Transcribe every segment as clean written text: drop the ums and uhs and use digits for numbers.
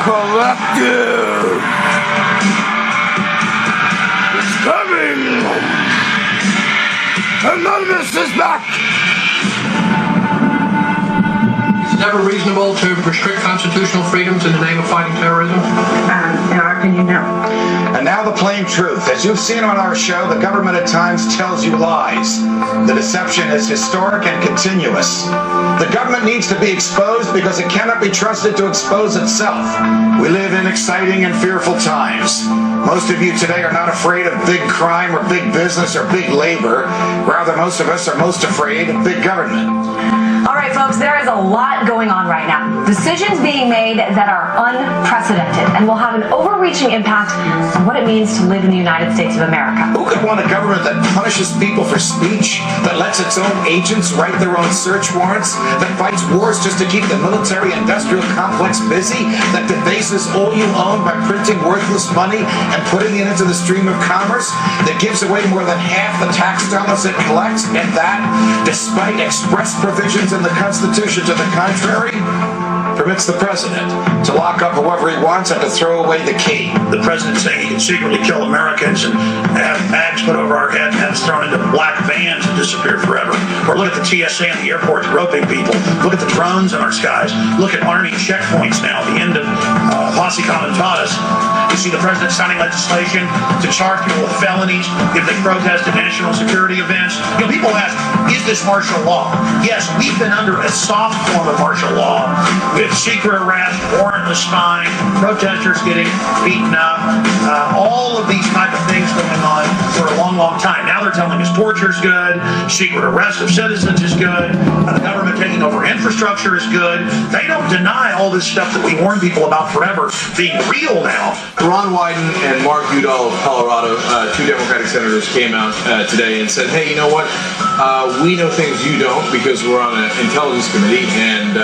collective is coming. Anonymous is back. Is it ever reasonable to restrict constitutional freedoms in the name of fighting terrorism? In our opinion, no. And now the plain truth. As you've seen on our show, the government at times tells you lies. The deception is historic and continuous. The government needs to be exposed because it cannot be trusted to expose itself. We live in exciting and fearful times. Most of you today are not afraid of big crime or big business or big labor. Rather, most of us are most afraid of big government. All right, folks, there is a lot going on right now. Decisions being made that are unprecedented and will have an overreaching impact on what it means to live in the United States of America. Who could want a government that punishes people for speech, that lets its own agents write their own search warrants, that fights wars just to keep the military-industrial complex busy, that debases all you own by printing worthless money and putting it into the stream of commerce, that gives away more than half the tax dollars it collects, and that, despite express provisions in the Constitution to the contrary, permits the president to lock up whoever he wants and to throw away the key. The president saying he can secretly kill Americans and have bags put over our head and have us thrown into black vans and disappear forever. Or look at the TSA and the airports groping people. Look at the drones in our skies. Look at Army checkpoints now, the end of Posse Comitatus. You see the president signing legislation to charge people with felonies if they protest at national security events. You know, people ask, is this martial law? Yes, we've been under a soft form of martial law with secret arrest, warrantless spying, protesters getting beaten up, all of these type of things going on for a long, long time. Now they're telling us torture is good, secret arrest of citizens is good, the government taking over infrastructure is good. They don't deny all this stuff that we warn people about forever being real now. Ron Wyden and Mark Udall of Colorado, two Democratic senators, came out today and said, hey, you know what? We know things you don't because we're on an intelligence committee, and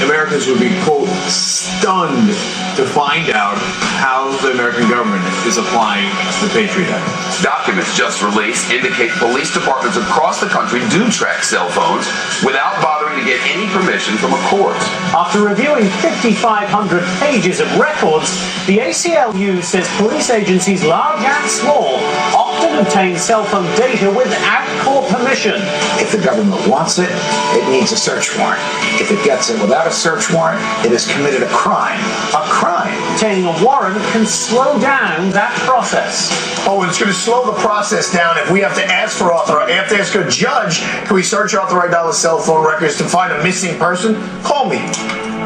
Americans would be, quote, stunned to find out how the American government is applying the Patriot Act. Documents just released indicate police departments across the country do track cell phones without bothering to get any permission from a court. After reviewing 5,500 pages of records, the ACLU says police agencies, large and small, often obtain cell phone data without court permission. If the government wants it, it needs a search warrant. If it gets it without a search warrant, it has committed a crime. A crime. Obtaining a warrant can slow down that process. Oh, it's going to slow the process down if we have to ask for have to ask a judge, can we search authorized cell phone records to find a missing person? Call me.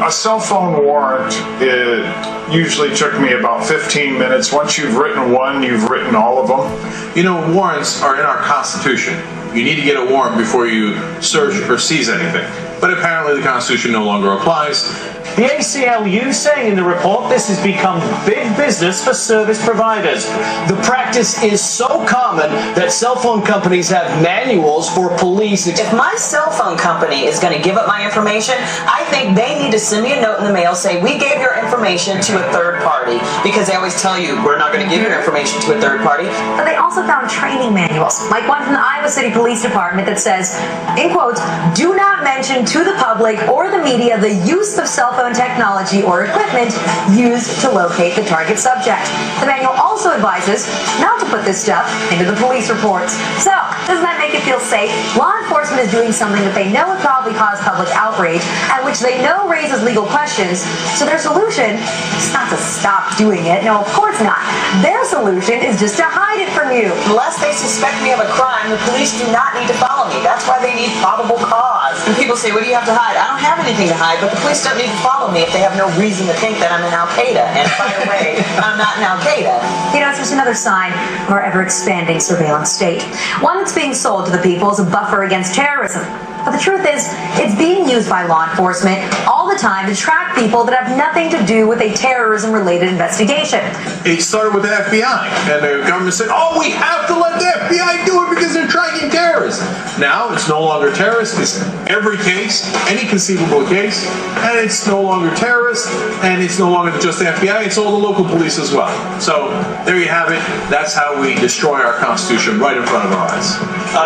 A cell phone warrant, it usually took me about 15 minutes. Once you've written one, you've written all of them. You know, warrants are in our Constitution. You need to get a warrant before you search or seize anything. But apparently the Constitution no longer applies. The ACLU saying in the report this has become big business for service providers. The practice is so common that cell phone companies have manuals for police. If my cell phone company is going to give up my information, I think they need to send me a note in the mail saying, we gave your information to a third party, because they always tell you, we're not going to give your information to a third party. But they also found training manuals, like one from the Iowa City Police Department that says, in quotes, do not mention to the public or the media the use of cell phone technology or equipment used to locate the target subject. The manual also advises not to put this stuff into the police reports. So, doesn't that make it feel safe? Law enforcement is doing something that they know would probably cause public outrage, and which they know raises legal questions, so their solution is not to stop doing it. No, of course not. Their solution is just to hide it from you. Unless they suspect me of a crime, the police do not need to follow me. That's why they need probable cause. And people say, what do you have to hide? I don't have anything to hide, but the police don't need to follow me if they have no reason to think that I'm in Al-Qaeda. And by the way, I'm not in Al-Qaeda. You know, it's just another sign of our ever-expanding surveillance state. One that's being sold to the people as a buffer against terrorism. But the truth is, it's being used by law enforcement all the time to track people that have nothing to do with a terrorism-related investigation. It started with the FBI, and the government said, oh, we have to let the FBI do it because they're tracking terrorists. Now, it's no longer terrorists. It's every case, any conceivable case, and it's no longer terrorists, and it's no longer just the FBI, it's all the local police as well. So, there you have it. That's how we destroy our Constitution right in front of our eyes.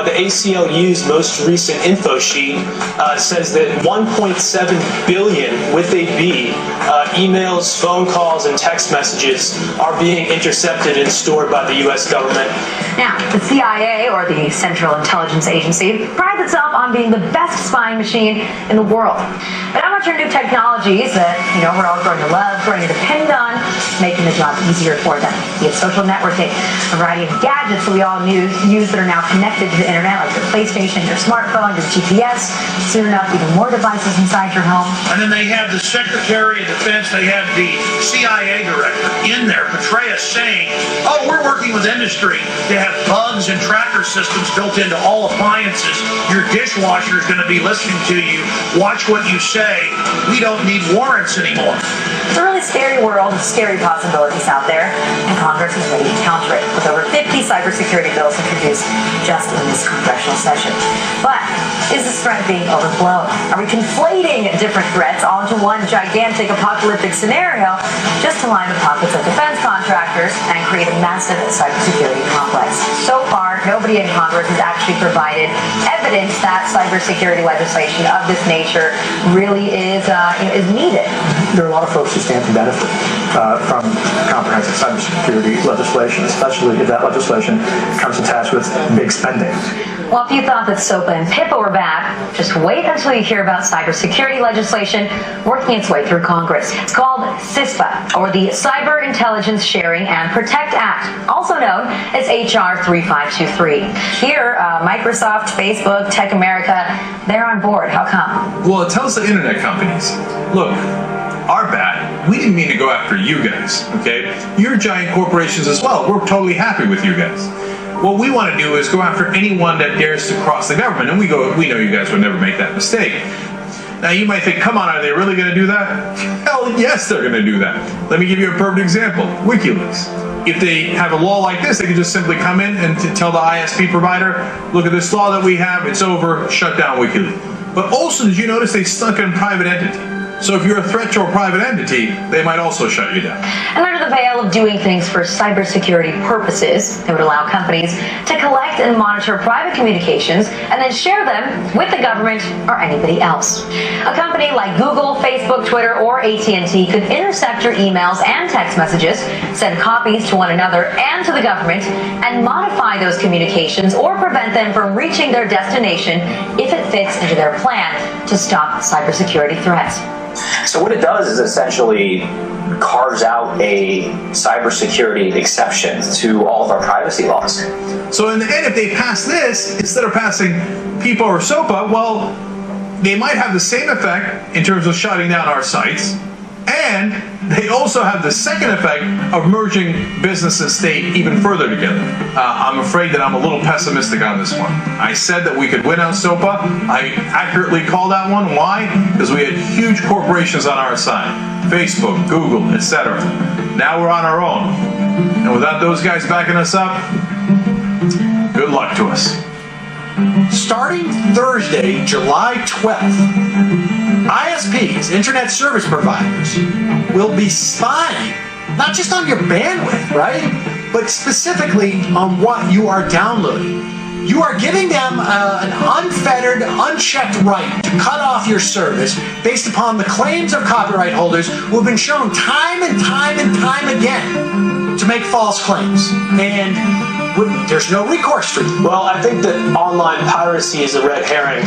The ACLU's most recent info sheet says that 1.7 billion, with a B, emails, phone calls, and text messages are being intercepted and stored by the U.S. government. Now, the CIA, or the Central Intelligence Agency, prides itself on being the best spying machine in the world. But how much are new technologies that, we're all growing to love, growing to depend on, making the job easier for them? Be it social networking, a variety of gadgets that we all use that are now connected to the internet, like your PlayStation, your smartphone, your GPS, soon enough, even more devices inside your home. And then they have the Secretary of Defense, they have the CIA director in there, Petraeus, saying, oh, we're working with industry to have bugs and tracker systems built into all appliances. Your dishwasher is going to be listening to you. Watch what you say. We don't need warrants anymore. It's a really scary world of scary possibilities out there, and Congress is ready to counter it, with over 50 cybersecurity bills introduced just in this congressional session. But is this threat being overblown? Are we conflating different threats all into one gigantic apocalyptic scenario just to line the pockets of defense contractors and create a massive cybersecurity complex? So far, nobody in Congress has actually provided evidence that cybersecurity legislation of this nature really is needed. There are a lot of folks who stand to benefit from comprehensive cybersecurity legislation, especially if that legislation comes attached with big spending. Well, if you thought that SOPA and PIPA were bad, just wait until you hear about cybersecurity legislation working its way through Congress. It's called CISPA, or the Cyber Intelligence Sharing and Protect Act, also known as HR 3523. Here, Microsoft, Facebook, Tech America, they're on board. How come? Well, it tells the internet companies, look, our bad. We didn't mean to go after you guys, okay? You're giant corporations as well. We're totally happy with you guys. What we want to do is go after anyone that dares to cross the government, and we know you guys would never make that mistake. Now you might think, come on, are they really going to do that? Hell yes, they're going to do that. Let me give you a perfect example, WikiLeaks. If they have a law like this, they can just simply come in and tell the ISP provider, look at this law that we have, it's over, shut down WikiLeaks. But also, did you notice they stuck in private entity? So if you're a threat to a private entity, they might also shut you down. And under the veil of doing things for cybersecurity purposes, it would allow companies to collect and monitor private communications and then share them with the government or anybody else. A company like Google, Facebook, Twitter, or AT&T could intercept your emails and text messages, send copies to one another and to the government, and modify those communications or prevent them from reaching their destination if it fits into their plan to stop cybersecurity threats. So what it does is essentially carves out a cybersecurity exception to all of our privacy laws. So in the end, if they pass this, instead of passing PIPA or SOPA, well, they might have the same effect in terms of shutting down our sites, and they also have the second effect of merging business and state even further together. I'm afraid that I'm a little pessimistic on this one. I said that we could win on SOPA. I accurately called that one. Why? Because we had huge corporations on our side. Facebook, Google, etc. Now we're on our own. And without those guys backing us up, good luck to us. Starting Thursday, July 12th, ISPs, Internet Service Providers, will be spying not just on your bandwidth, right? But specifically on what you are downloading. You are giving them an unfettered, unchecked right to cut off your service based upon the claims of copyright holders who have been shown time and time and time again to make false claims. And there's no recourse for you. Well, I think that online piracy is a red herring.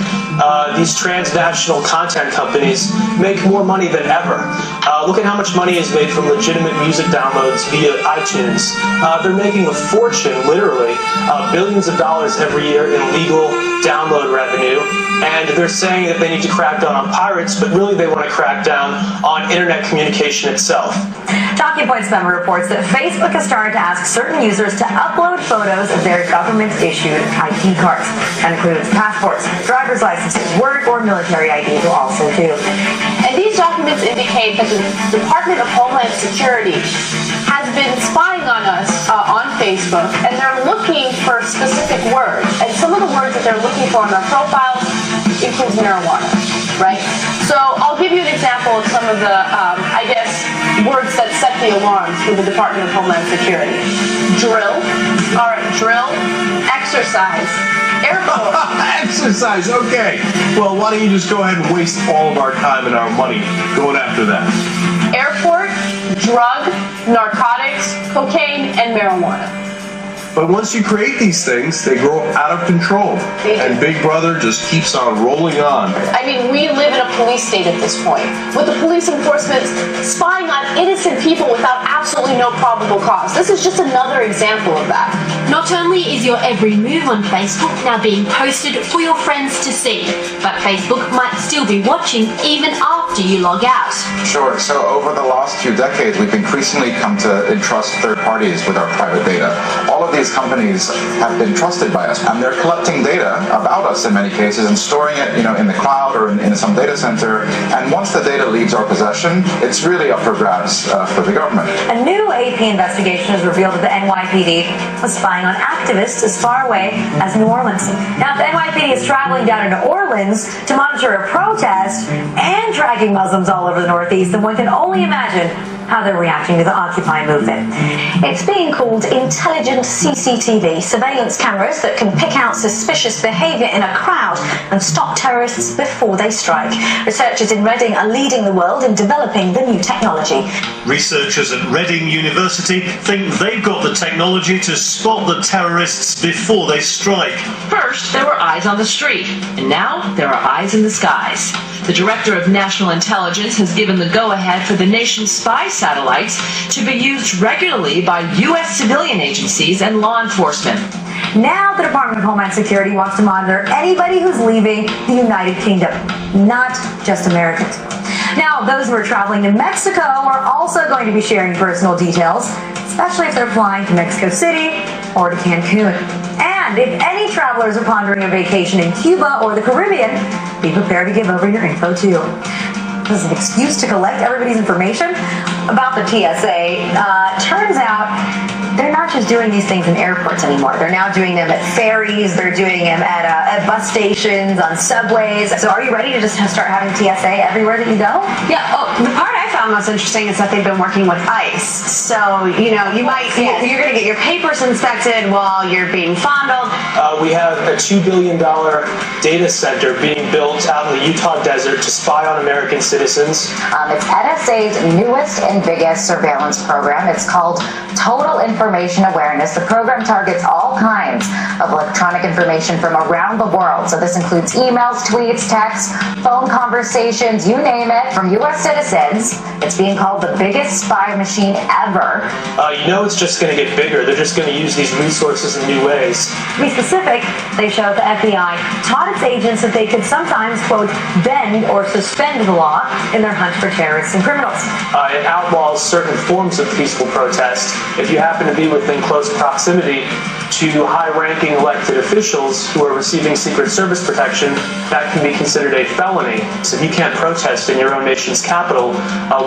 These transnational content companies make more money than ever. Look at how much money is made from legitimate music downloads via iTunes. They're making a fortune, literally, billions of dollars every year in legal download revenue. And they're saying that they need to crack down on pirates, but really they want to crack down on internet communication itself. Talking Points member reports that Facebook has started to ask certain users to upload photos of their government-issued ID cards. That includes passports, driver's licenses, work or military IDs will also do. And these documents indicate that the Department of Homeland Security has been spying on us on Facebook, and they're looking for specific words. And some of the words that they're looking for in their profiles includes marijuana, right? So I'll give you an example of some of the, words that set the alarms for the Department of Homeland Security. Drill. All right, drill. Exercise. Airport. Exercise, okay. Well, why don't you just go ahead and waste all of our time and our money going after that? Airport. drug, narcotics, cocaine, and marijuana. But once you create these things, they grow out of control. And Big Brother just keeps on rolling on. I mean, we live in a police state at this point, with the police enforcement spying on innocent people without absolutely no probable cause. This is just another example of that. Not only is your every move on Facebook now being posted for your friends to see, but Facebook might still be watching even after you log out. Sure. So over the last few decades, we've increasingly come to entrust third parties with our private data. All of these companies have been trusted by us, and they're collecting data about us in many cases and storing it, in the cloud or in some data center. And once the data leaves our possession, it's really up for grabs for the government. A new AP investigation has revealed that the NYPD was spying on activists as far away as New Orleans. Now, if the NYPD is traveling down into Orleans to monitor a protest and tracking Muslims all over the Northeast, then one can only imagine how they're reacting to the Occupy movement. It's being called intelligent CCTV, surveillance cameras that can pick out suspicious behavior in a crowd and stop terrorists before they strike. Researchers in Reading are leading the world in developing the new technology. Researchers at Reading University think they've got the technology to spot the terrorists before they strike. First, there were eyes on the street, and now there are eyes in the skies. The Director of National Intelligence has given the go-ahead for the nation's spy satellites to be used regularly by U.S. civilian agencies and law enforcement. Now the Department of Homeland Security wants to monitor anybody who's leaving the United Kingdom, not just Americans. Now, those who are traveling to Mexico are also going to be sharing personal details, especially if they're flying to Mexico City or to Cancun. And if any travelers are pondering a vacation in Cuba or the Caribbean, be prepared to give over your info too. This is an excuse to collect everybody's information about the TSA. Turns out they're not just doing these things in airports anymore. They're now doing them at ferries. They're doing them at bus stations, on subways. So are you ready to just start having TSA everywhere that you go? Yeah. Oh, the part I found most interesting is that they've been working with ICE. So, you're going to get your papers inspected while you're being fondled. We have a $2 billion data center being built out in the Utah desert to spy on American citizens. It's NSA's newest and biggest surveillance program. It's called Total Information Awareness. The program targets all kinds of electronic information from around the world. So this includes emails, tweets, texts, phone conversations, you name it, from U.S. citizens. It's being called the biggest spy machine ever. It's just going to get bigger. They're just going to use these resources in new ways. To be specific, they show the FBI taught its agents that they could sometimes, quote, bend or suspend the law in their hunt for terrorists and criminals. It outlaws certain forms of peaceful protest. If you happen to be within close proximity to high-ranking elected officials who are receiving Secret Service protection, that can be considered a felony. So if you can't protest in your own nation's capital,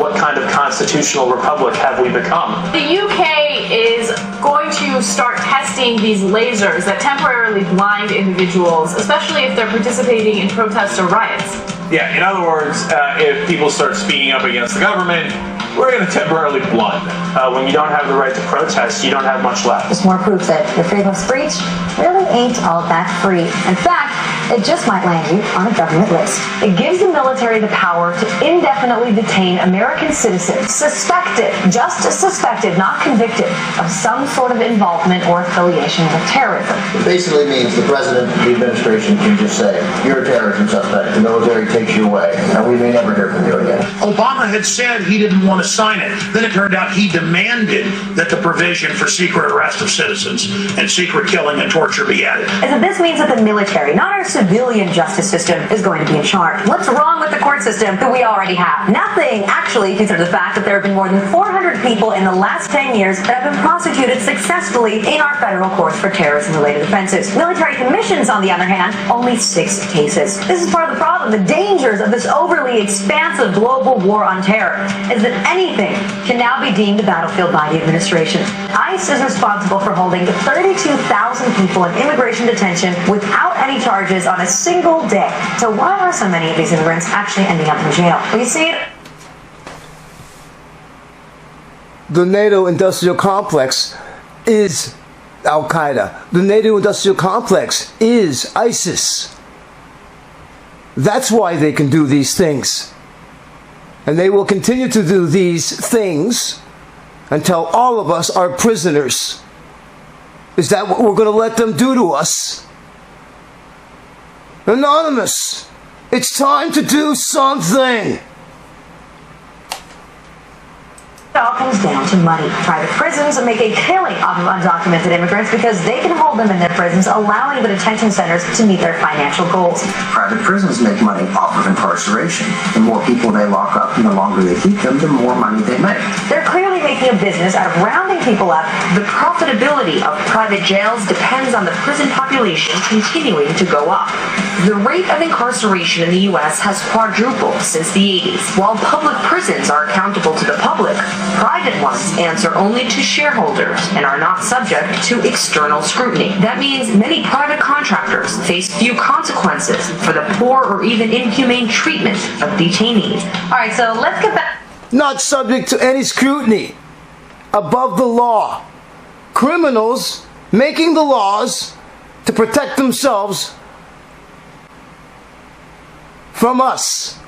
what kind of constitutional republic have we become? The UK is going to start testing these lasers that temporarily blind individuals, especially if they're participating in protests or riots. Yeah, in other words, if people start speaking up against the government, we're going to temporarily blind them. When you don't have the right to protest, you don't have much left. Just more proof that your freedom of speech really ain't all that free. In fact, it just might land you on a government list. It gives the military the power to indefinitely detain American citizens suspected, just suspected, not convicted, of some sort of involvement or affiliation with terrorism. It basically means the president, the administration can just say, you're a terrorism suspect. The military takes you away, and we may never hear from you again. Obama had said he didn't want to sign it. Then it turned out he demanded that the provision for secret arrest of citizens and secret killing and torture be added. As if this means that the military, not our civilian justice system, is going to be in charge. What's wrong with the court system that we already have? Nothing, actually, consider the fact that there have been more than 400 people in the last 10 years that have been prosecuted successfully in our federal courts for terrorism-related offenses. Military commissions, on the other hand, only 6 cases. This is part of the problem. The dangers of this overly expansive global war on terror is that anything can now be deemed a battlefield by the administration. ICE is responsible for holding 32,000 people in immigration detention without any charges on a single day. So why are so many of these immigrants actually ending up in jail? Well, you see it. The NATO industrial complex is Al-Qaeda. The NATO industrial complex is ISIS. That's why they can do these things. And they will continue to do these things until all of us are prisoners. Is that what we're going to let them do to us? Anonymous, it's time to do something. It all comes down to money. Private prisons make a killing off of undocumented immigrants because they can hold them in their prisons, allowing the detention centers to meet their financial goals. Private prisons make money off of incarceration. The more people they lock up and the longer they keep them, the more money they make. They're clearly making a business out of rounding people up. The profitability of private jails depends on the prison population continuing to go up. The rate of incarceration in the U.S. has quadrupled since the 80s. While public prisons are accountable to the public, private ones answer only to shareholders and are not subject to external scrutiny. That means many private contractors face few consequences for the poor or even inhumane treatment of detainees. All right, so let's get back. Not subject to any scrutiny. Above the law. Criminals making the laws to protect themselves from us,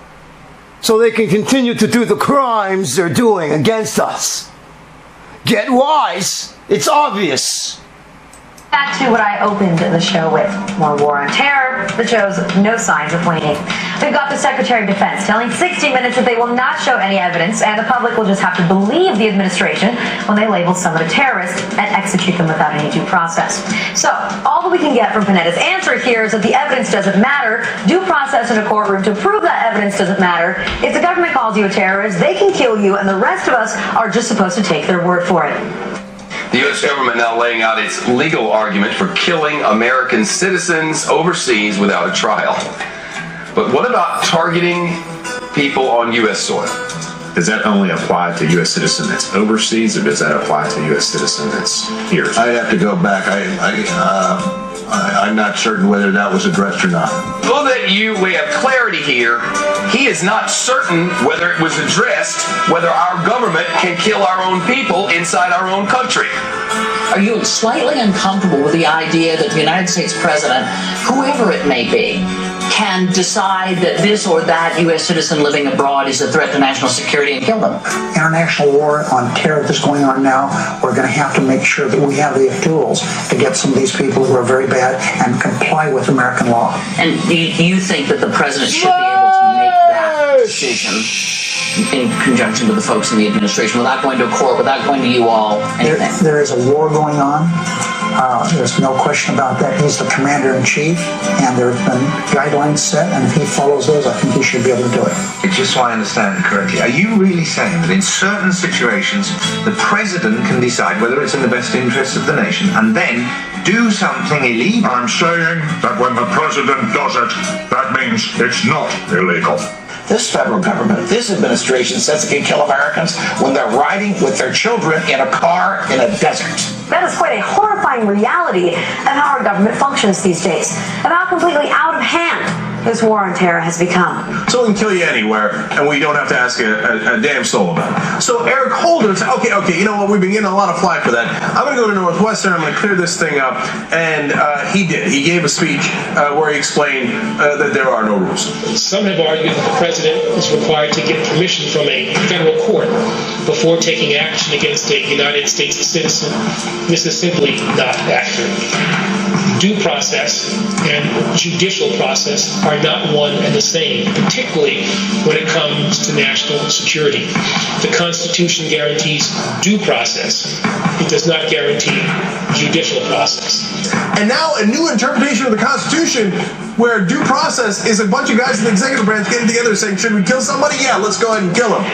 so they can continue to do the crimes they're doing against us. Get wise. It's obvious. Back to what I opened the show with. More war on terror that shows no signs of waning. We've got the Secretary of Defense telling 60 Minutes that they will not show any evidence and the public will just have to believe the administration when they label someone a terrorist and execute them without any due process. So, all that we can get from Panetta's answer here is that the evidence doesn't matter. Due process in a courtroom to prove that evidence doesn't matter. If the government calls you a terrorist, they can kill you and the rest of us are just supposed to take their word for it. The U.S. government now laying out its legal argument for killing American citizens overseas without a trial. But what about targeting people on U.S. soil? Does that only apply to U.S. citizen that's overseas, or does that apply to U.S. citizen that's here? I'd have to go back. I'm not certain whether that was addressed or not. So that we have clarity here, he is not certain whether it was addressed, whether our government can kill our own people inside our own country. Are you slightly uncomfortable with the idea that the United States president, whoever it may be, can decide that this or that U.S. citizen living abroad is a threat to national security and kill them? International war on terror that's going on now, we're going to have to make sure that we have the tools to get some of these people who are very bad and comply with American law. And do you think that the president should be able to make that decision in conjunction with the folks in the administration without going to a court, without going to you all, anything? There is a war going on. There's no question about that. He's the commander-in-chief, and there have been guidelines set, and if he follows those, I think he should be able to do it. Just so I understand it correctly, are you really saying that in certain situations, the president can decide whether it's in the best interest of the nation and then do something illegal? I'm saying that when the president does it, that means it's not illegal. This federal government, this administration says it can kill Americans when they're riding with their children in a car in a desert. That is quite a horrifying reality of how our government functions these days, of how completely out of hand this war on terror has become. So we can kill you anywhere, and we don't have to ask a damn soul about it. So Eric Holder said, okay, you know what, we've been getting a lot of flack for that. I'm going to go to Northwestern, I'm going to clear this thing up, and he did. He gave a speech where he explained that there are no rules. Some have argued that the president is required to get permission from a federal court before taking action against a United States citizen. This is simply not accurate. Due process and judicial process are not one and the same, particularly when it comes to national security. The Constitution guarantees due process. It does not guarantee judicial process. And now a new interpretation of the Constitution where due process is a bunch of guys in the executive branch getting together saying, should we kill somebody? Yeah, let's go ahead and kill him.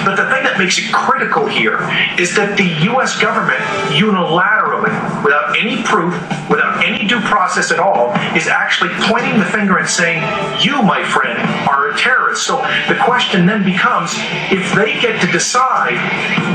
But the thing that makes it critical here is that the U.S. government unilaterally, without any proof, without any due process at all, is actually pointing the finger and saying, you, my friend, are a terrorist. So the question then becomes, if they get to decide,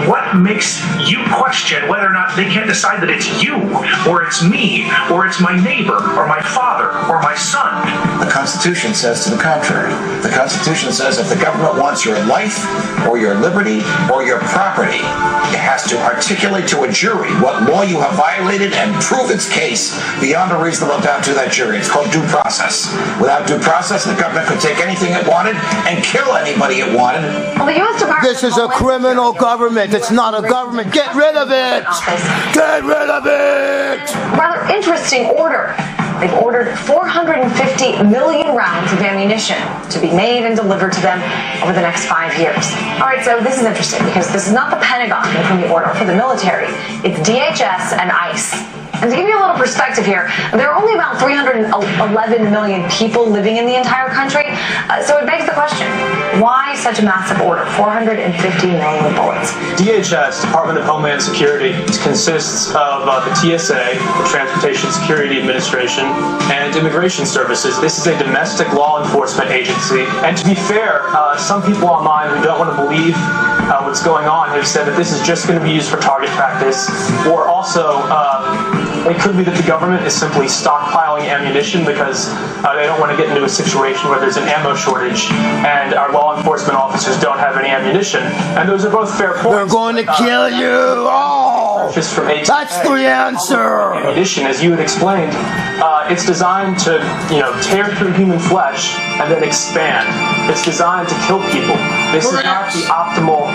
what makes you question whether or not they can't decide that it's you, or it's me, or it's my neighbor, or my father, or my son? The Constitution says to the contrary. The Constitution says if the government wants your life, or your liberty, or your property, it has to articulate to a jury what law you have violated and prove its case beyond a reasonable doubt to that jury. It's called due process. Without due process, the government could take anything it wanted and kill anybody it wanted. Well, the U.S. Department This is a criminal government. It's not a government. Get rid of it. Get rid of it. Rather interesting order. They've ordered 450 million rounds of ammunition to be made and delivered to them over the next 5 years. All right, so this is interesting because this is not the Pentagon making the order for the military. It's DHS and ICE. And to give you a little perspective here, there are only about 311 million people living in the entire country. So it begs the question, why such a massive order? 450 million bullets. DHS, Department of Homeland Security, consists of the TSA, the Transportation Security Administration, and Immigration Services. This is a domestic law enforcement agency. And to be fair, some people online who don't want to believe what's going on have said that this is just going to be used for target practice, or also it could be that the government is simply stockpiling ammunition because they don't want to get into a situation where there's an ammo shortage and our law enforcement officers don't have any ammunition. And those are both fair points. They're going to kill you. Oh, that's the answer. Ammunition, as you had explained, it's designed to, tear through human flesh and then expand. It's designed to kill people. This is not the optimal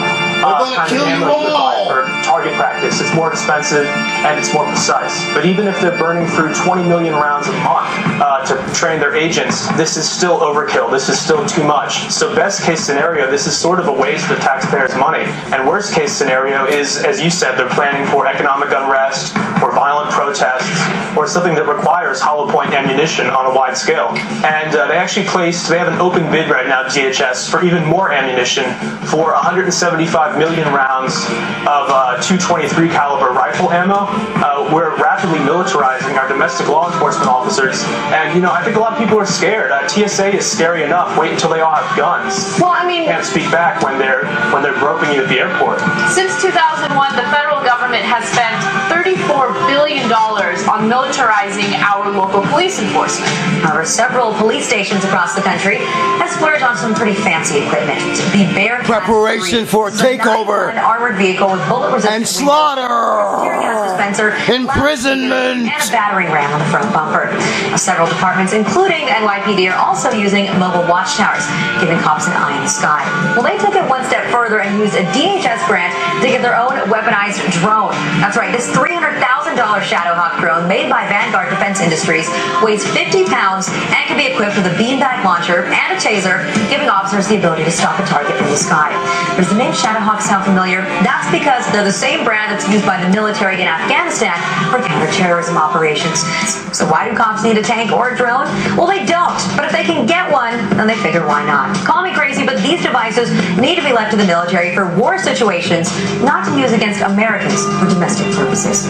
kind of ammo to buy for target practice. It's more expensive and it's more precise. But even if they're burning through 20 million rounds a month to train their agents, this is still overkill. This is still too much. So best case scenario, this is sort of a waste of taxpayers' money. And worst case scenario is, as you said, they're planning for economic unrest or violent protests or something that requires hollow point ammunition on a wide scale. And they have an open bid right now, DHS, for even more ammunition for 175 million rounds of 223 caliber rifle ammo. We're rapidly militarizing our domestic law enforcement officers, and I think a lot of people are scared. TSA is scary enough. Wait until they all have guns. Well, I mean, can't speak back when they're groping you at the airport. Since 2001, the federal government has spent $34 billion on militarizing our local police enforcement. However, several police stations across the country have splurged on some pretty fancy equipment. The Bearcat preparation for a takeover, an armored vehicle with bullet-resistant and slaughter, tear gas dispenser, imprisonment, and a battering ram on the front bumper. Several departments, including NYPD, are also using mobile watchtowers, giving cops an eye in the sky. Well, they took it one step further and used a DHS grant to get their own weaponized drone. That's right, this $300,000 Shadowhawk drone made by Vanguard Defense Industries weighs 50 pounds and can be equipped with a beanbag launcher and a taser, giving officers the ability to stop a target from the sky. Does the name Shadowhawk sound familiar? That's because they're the same brand that's used by the military in Afghanistan for counterterrorism operations. So why do cops need a tank or a drone? Well, they don't. But if they can get one, then they figure why not. Call me crazy, but these devices need to be left to the military for war situations, not to use against Americans for domestic purposes.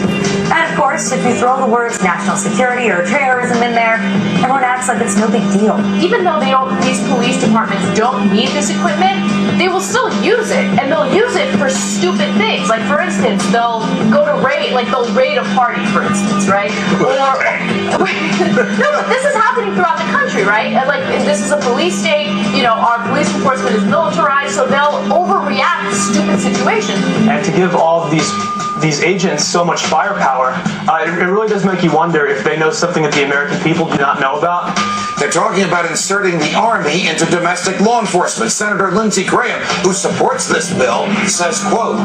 And of course, if you throw the words national security or terrorism in there, everyone acts like it's no big deal. Even though these police departments don't need this equipment, they will still use it, and they'll use it for stupid things. Like, for instance, they'll go to they'll raid a party, for instance, right? No, but this is happening throughout the country, right? And this is a police state. Our police enforcement is militarized, so they'll overreact to stupid situations. And to give all of these agents so much firepower, it really does make you wonder if they know something that the American people do not know about. They're talking about inserting the Army into domestic law enforcement. Senator Lindsey Graham, who supports this bill, says, quote,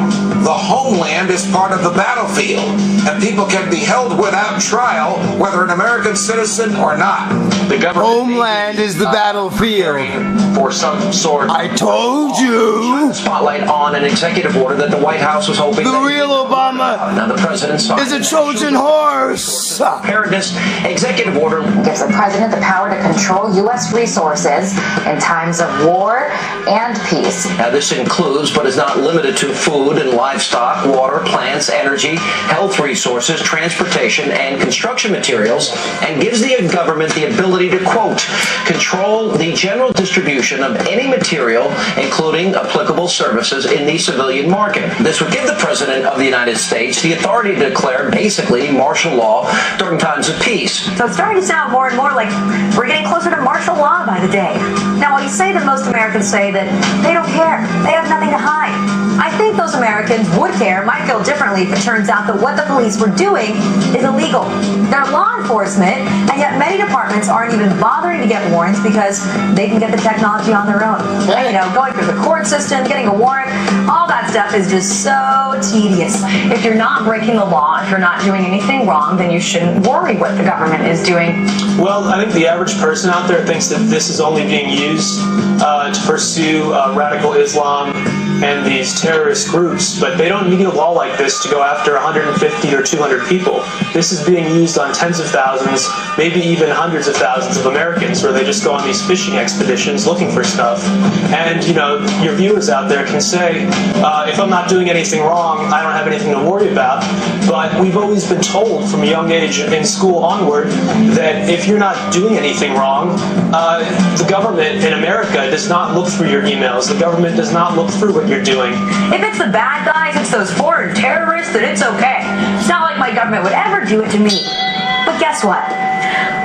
"The homeland is part of the battlefield, and people can be held without trial, whether an American citizen or not." The homeland is the battlefield. For some sort. I told you. Spotlight on an executive order that the White House was hoping. The real Obama now the president is a Trojan horse. Preparedness executive order gives the president the power to control U.S. resources in times of war and peace. Now this includes, but is not limited to, food and livestock, water, plants, energy, health resources, transportation, and construction materials, and gives the government the ability to, quote, control the general distribution of any material, including applicable services, in the civilian market. This would give the President of the United States the authority to declare basically martial law during times of peace. So it's starting to sound more and more like we're getting getting closer to martial law by the day. Now, while you say that most Americans say that they don't care, they have nothing to hide, I think those Americans would care, might feel differently if it turns out that what the police were doing is illegal. They're law enforcement, and yet many departments aren't even bothering to get warrants because they can get the technology on their own. And, going through the court system, getting a warrant, all that stuff is just so tedious. If you're not breaking the law, if you're not doing anything wrong, then you shouldn't worry what the government is doing. Well, I think the average person out there thinks that this is only being used to pursue radical Islam and these terrorist groups, but they don't need a law like this to go after 150 or 200 people. This is being used on tens of thousands, maybe even hundreds of thousands of Americans, where they just go on these fishing expeditions looking for stuff. And, your viewers out there can say, if I'm not doing anything wrong, I don't have anything to worry about. But we've always been told from a young age in school onward that if you're not doing anything wrong, the government in America does not look through your emails. The government does not look through what you're doing. If it's the bad guys, it's those foreign terrorists, then it's okay. It's not like my government would ever do it to me. But guess what?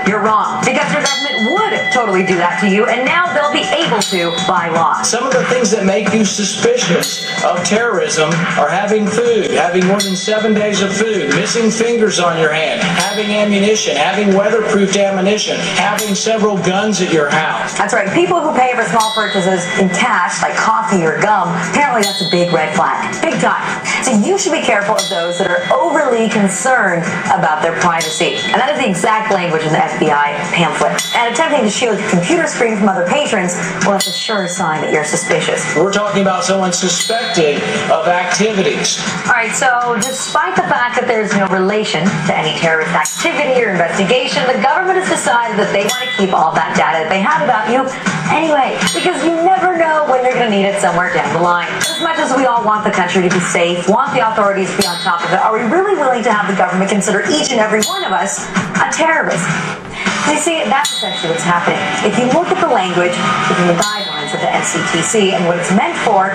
You're wrong. Because your government would totally do that to you, and now they'll be able to by law. Some of the things that make you suspicious of terrorism are having food, having more than 7 days of food, missing fingers on your hand, having ammunition, having weatherproofed ammunition, having several guns at your house. That's right. People who pay for small purchases in cash, like coffee or gum, apparently that's a big red flag. Big time. So you should be careful of those that are overly concerned about their privacy. And that is the exact language in the FBI pamphlet. And attempting to shield your computer screen from other patrons, well, that's a sure sign that you're suspicious. We're talking about someone suspected of activities. All right, so despite the fact that there's no relation to any terrorist activity or investigation, the government has decided that they want to keep all that data that they have about you anyway, because you never know when they're going to need it somewhere down the line. As much as we all want the country to be safe, want the authorities to be on top of it, are we really willing to have the government consider each and every one of us a terrorist? You see, that's essentially what's happening. If you look at the language within the guidelines of the NCTC and what it's meant for,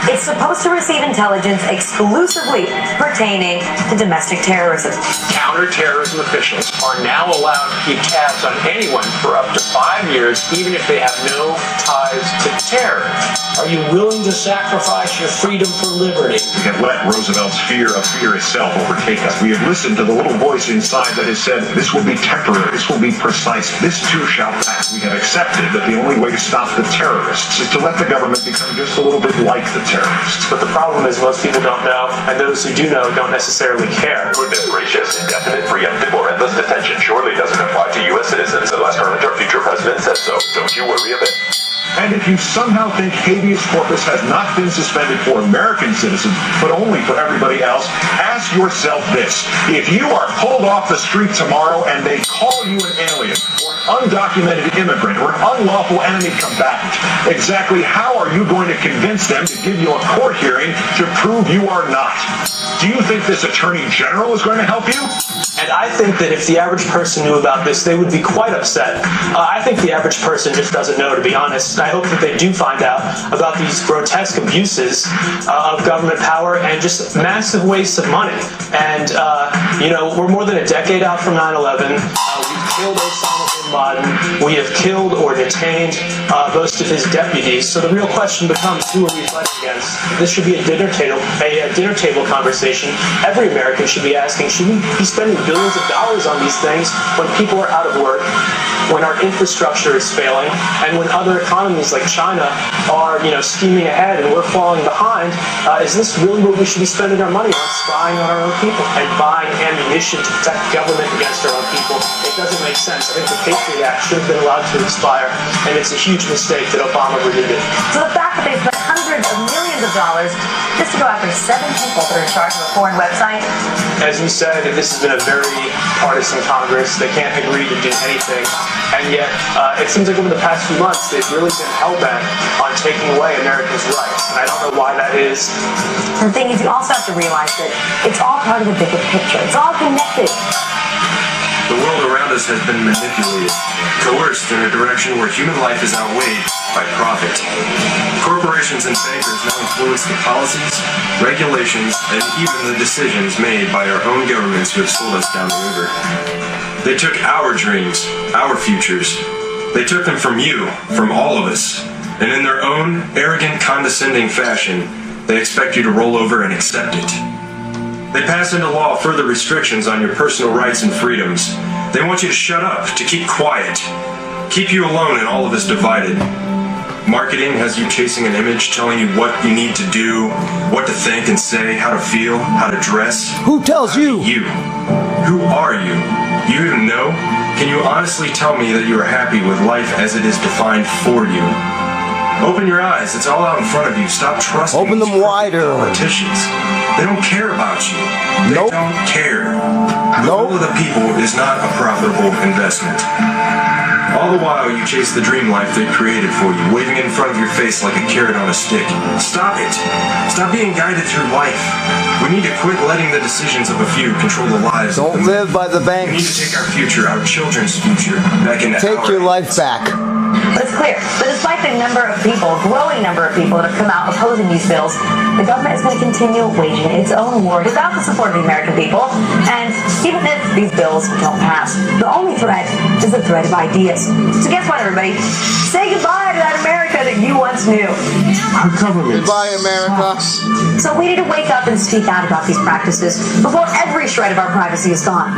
it's supposed to receive intelligence exclusively pertaining to domestic terrorism. Counterterrorism officials are now allowed to keep tabs on anyone for up to 5 years, even if they have no ties to terror. Are you willing to sacrifice your freedom for liberty? We have let Roosevelt's fear of fear itself overtake us. We have listened to the little voice inside that has said, this will be temporary, this will be precise, this too shall pass. We have accepted that the only way to stop the terrorists is to let the government become just a little bit like the terrorists. But the problem is most people don't know, and those who do know don't necessarily care. Goodness gracious, indefinite, preemptive, or endless detention surely doesn't apply to U.S. citizens unless current or future president says so. Don't you worry a bit. And if you somehow think habeas corpus has not been suspended for American citizens, but only for everybody else, ask yourself this. If you are pulled off the street tomorrow and they call you an alien, or an undocumented immigrant, or an unlawful enemy combatant, exactly how are you going to convince them to give you a court hearing to prove you are not? Do you think this attorney general is going to help you? And I think that if the average person knew about this, they would be quite upset. I think the average person just doesn't know, to be honest. I hope that they do find out about these grotesque abuses of government power and just massive wastes of money. And, we're more than a decade out from 9/11. We've killed Osama bin Laden. We have killed or detained most of his deputies. So the real question becomes, who are we fighting against? This should be a dinner table conversation. Every American should be asking, should we be spending billions of dollars on these things when people are out of work, when our infrastructure is failing, and when other economies like China are, scheming ahead and we're falling behind? Is this really what we should be spending our money on, spying on our own people and buying ammunition to protect government against our own people? It doesn't make sense. I think the Patriot Act should have been allowed to expire, and it's a huge mistake that Obama renewed it. So the fact that they spent hundreds of millions of dollars just to go after 7 people that are in charge of a foreign website? As you said, this has been a very partisan Congress. They can't agree to do anything. And yet, it seems like over the past few months, they've really been hell-bent on taking away Americans' rights. And I don't know why that is. The thing is, you also have to realize that it's all part of the bigger picture. It's all connected. The world around us has been manipulated, coerced in a direction where human life is outweighed by profit. Corporations and bankers now influence the policies, regulations, and even the decisions made by our own governments who have sold us down the river. They took our dreams, our futures, They took them from you, from all of us, and in their own arrogant, condescending fashion, they expect you to roll over and accept it. They pass into law further restrictions on your personal rights and freedoms. They want you to shut up, to keep quiet, keep you alone and all of us divided. Marketing has you chasing an image, telling you what you need to do, what to think and say, how to feel, how to dress. Who tells you? You. Who are you? Do you even know? Can you honestly tell me that you are happy with life as it is defined for you? Open your eyes. It's all out in front of you. Stop trusting Open them wider. Politicians. They don't care about you. They don't care. The will of the people is not a profitable investment. All the while you chase the dream life they created for you, waving in front of your face like a carrot on a stick. Stop it. Stop being guided through life. We need to quit letting the decisions of a few control the lives of the many. Don't live by the banks. We need to take our future, our children's future, back into Take your life back. It's clear that despite the growing number of people that have come out opposing these bills, the government is going to continue waging its own war without the support of the American people. And even if these bills don't pass, the only threat is the threat of ideas. So guess what, everybody? Say goodbye to that America that you once knew. Our government. Goodbye, America. So we need to wake up and speak out about these practices before every shred of our privacy is gone.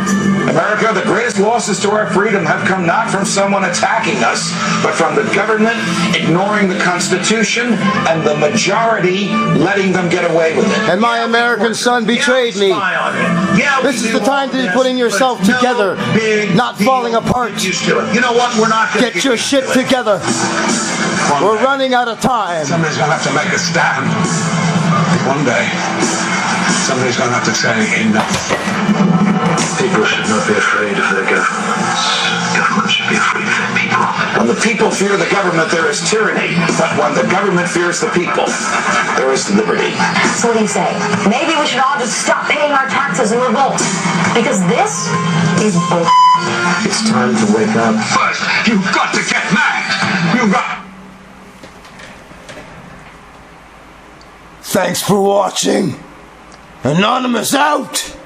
America, the greatest losses to our freedom have come not from someone attacking us, but from the government ignoring the Constitution and the majority letting them get away with it. And my American son betrayed me. This is the time to be putting yourself together, not falling apart. You know what? We're not going to get your shit together. We're running out of time. Somebody's going to have to make a stand. One day, somebody's going to have to say enough. People should not be afraid of their governments. Governments should be afraid of their people. When the people fear the government, there is tyranny. But when the government fears the people, there is liberty. So what do you say? Maybe we should all just stop paying our taxes and revolt. Because this is bull. It's time to wake up. First, you've got to get mad. You've got... Thanks for watching. Anonymous out!